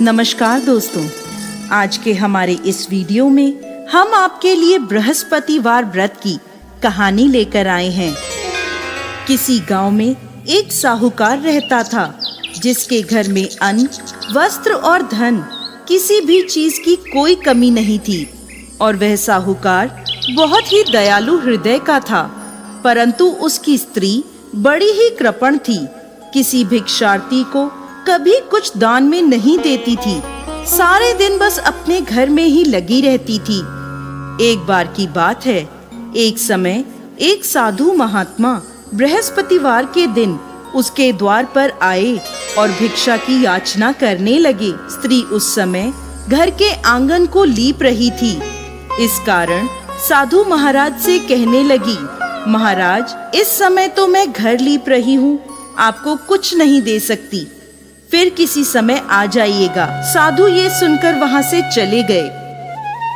नमस्कार दोस्तों, आज के हमारे इस वीडियो में हम आपके लिए बृहस्पतिवार व्रत की कहानी लेकर आए हैं। किसी गांव में एक साहूकार रहता था जिसके घर में अन्न, वस्त्र और धन, किसी भी चीज की कोई कमी नहीं थी। और वह साहूकार बहुत ही दयालु हृदय का था, परंतु उसकी स्त्री बड़ी ही कृपण थी। किसी भिक्षार्थी को कभी कुछ दान में नहीं देती थी, सारे दिन बस अपने घर में ही लगी रहती थी। एक बार की बात है, एक समय एक साधु महात्मा बृहस्पतिवार के दिन उसके द्वार पर आए और भिक्षा की याचना करने लगे। स्त्री उस समय घर के आंगन को लीप रही थी। इस कारण साधु महाराज से कहने लगी, महाराज, इस समय तो मैं घर लीप रही हूँ, आपको कुछ नहीं दे सकती, फिर किसी समय आ जाइएगा। साधु ये सुनकर वहां से चले गए।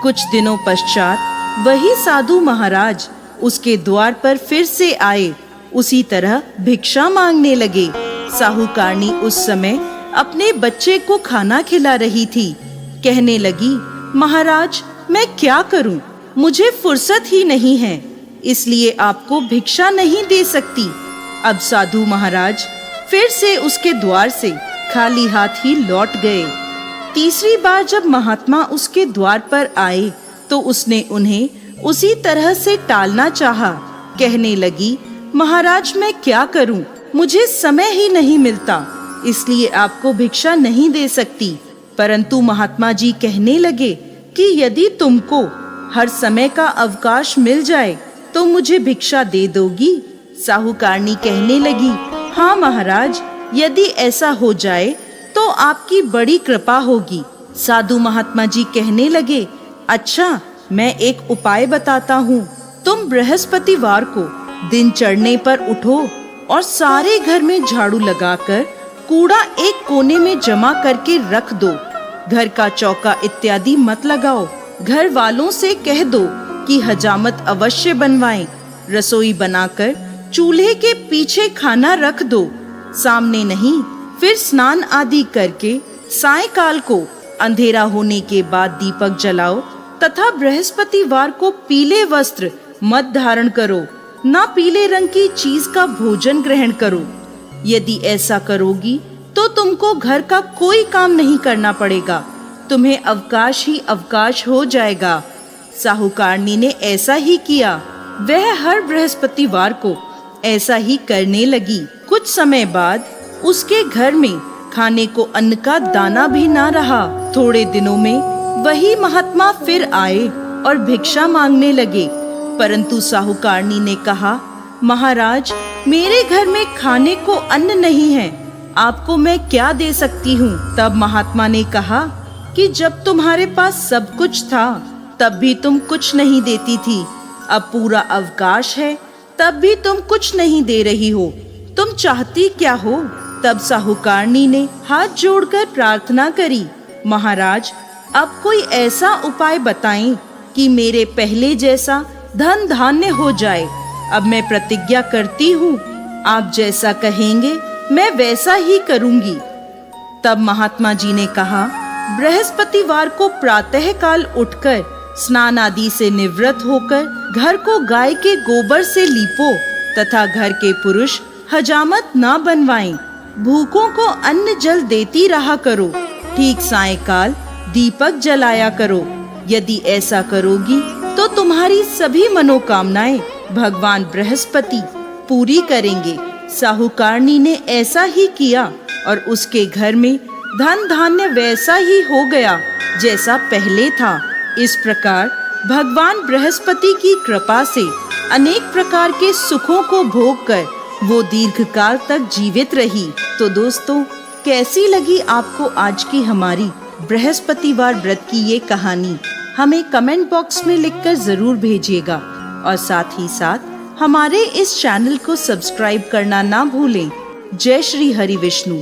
कुछ दिनों पश्चात वही साधु महाराज उसके द्वार पर फिर से आए, उसी तरह भिक्षा मांगने लगे। साहूकारनी उस समय अपने बच्चे को खाना खिला रही थी। कहने लगी, महाराज, मैं क्या करूं? मुझे फुर्सत ही नहीं है, इसलिए आपको भिक्षा नहीं दे सकती। अब साधु महाराज फिर से उसके द्वार से खाली हाथ ही लौट गए। तीसरी बार जब महात्मा उसके द्वार पर आए तो उसने उन्हें उसी तरह से टालना चाहा। कहने लगी, महाराज, मैं क्या करूं? मुझे समय ही नहीं मिलता, इसलिए आपको भिक्षा नहीं दे सकती। परंतु महात्मा जी कहने लगे कि यदि तुमको हर समय का अवकाश मिल जाए तो मुझे भिक्षा दे दोगी? साहूकारनी कहने लगी, हाँ महाराज, यदि ऐसा हो जाए तो आपकी बड़ी कृपा होगी। साधु महात्मा जी कहने लगे, अच्छा, मैं एक उपाय बताता हूँ। तुम बृहस्पतिवार को दिन चढ़ने पर उठो और सारे घर में झाड़ू लगाकर कूड़ा एक कोने में जमा करके रख दो। घर का चौका इत्यादि मत लगाओ। घर वालों से कह दो कि हजामत अवश्य बनवाएं। रसोई बनाकर चूल्हे के पीछे खाना रख दो, सामने नहीं। फिर स्नान आदि करके सायंकाल को अंधेरा होने के बाद दीपक जलाओ तथा बृहस्पतिवार को पीले वस्त्र मत धारण करो, ना पीले रंग की चीज का भोजन ग्रहण करो। यदि ऐसा करोगी तो तुमको घर का कोई काम नहीं करना पड़ेगा, तुम्हें अवकाश ही अवकाश हो जाएगा। साहूकारनी ने ऐसा ही किया। वह हर बृहस्पतिवार को ऐसा ही करने लगी। कुछ समय बाद उसके घर में खाने को अन्न का दाना भी ना रहा। थोड़े दिनों में वही महात्मा फिर आए और भिक्षा मांगने लगे, परंतु साहूकारनी ने कहा, महाराज, मेरे घर में खाने को अन्न नहीं है, आपको मैं क्या दे सकती हूँ? तब महात्मा ने कहा कि जब तुम्हारे पास सब कुछ था तब भी तुम कुछ नहीं देती थी, अब पूरा अवकाश है तब भी तुम कुछ नहीं दे रही हो, तुम चाहती क्या हो? तब साहूकारनी ने हाथ जोड़कर प्रार्थना करी, महाराज, अब कोई ऐसा उपाय बताएं कि मेरे पहले जैसा धन धान्य हो जाए। अब मैं प्रतिज्ञा करती हूँ, आप जैसा कहेंगे मैं वैसा ही करूँगी। तब महात्मा जी ने कहा, बृहस्पतिवार को प्रातः काल उठकर स्नान आदि से निवृत्त होकर घर को गाय के गोबर से लीपो तथा घर के पुरुष हजामत ना बनवाएं। भूखों को अन्न जल देती रहा करो। ठीक सायंकाल दीपक जलाया करो। यदि ऐसा करोगी तो तुम्हारी सभी मनोकामनाएं भगवान बृहस्पति पूरी करेंगे। साहूकारनी ने ऐसा ही किया और उसके घर में धन धान्य वैसा ही हो गया जैसा पहले था। इस प्रकार भगवान बृहस्पति की कृपा से अनेक प्रकार के सुखों को भोग कर वो दीर्घ काल तक जीवित रही। तो दोस्तों, कैसी लगी आपको आज की हमारी बृहस्पतिवार व्रत की ये कहानी? हमें कमेंट बॉक्स में लिखकर जरूर भेजिएगा और साथ ही साथ हमारे इस चैनल को सब्सक्राइब करना ना भूलें। जय श्री हरि विष्णु।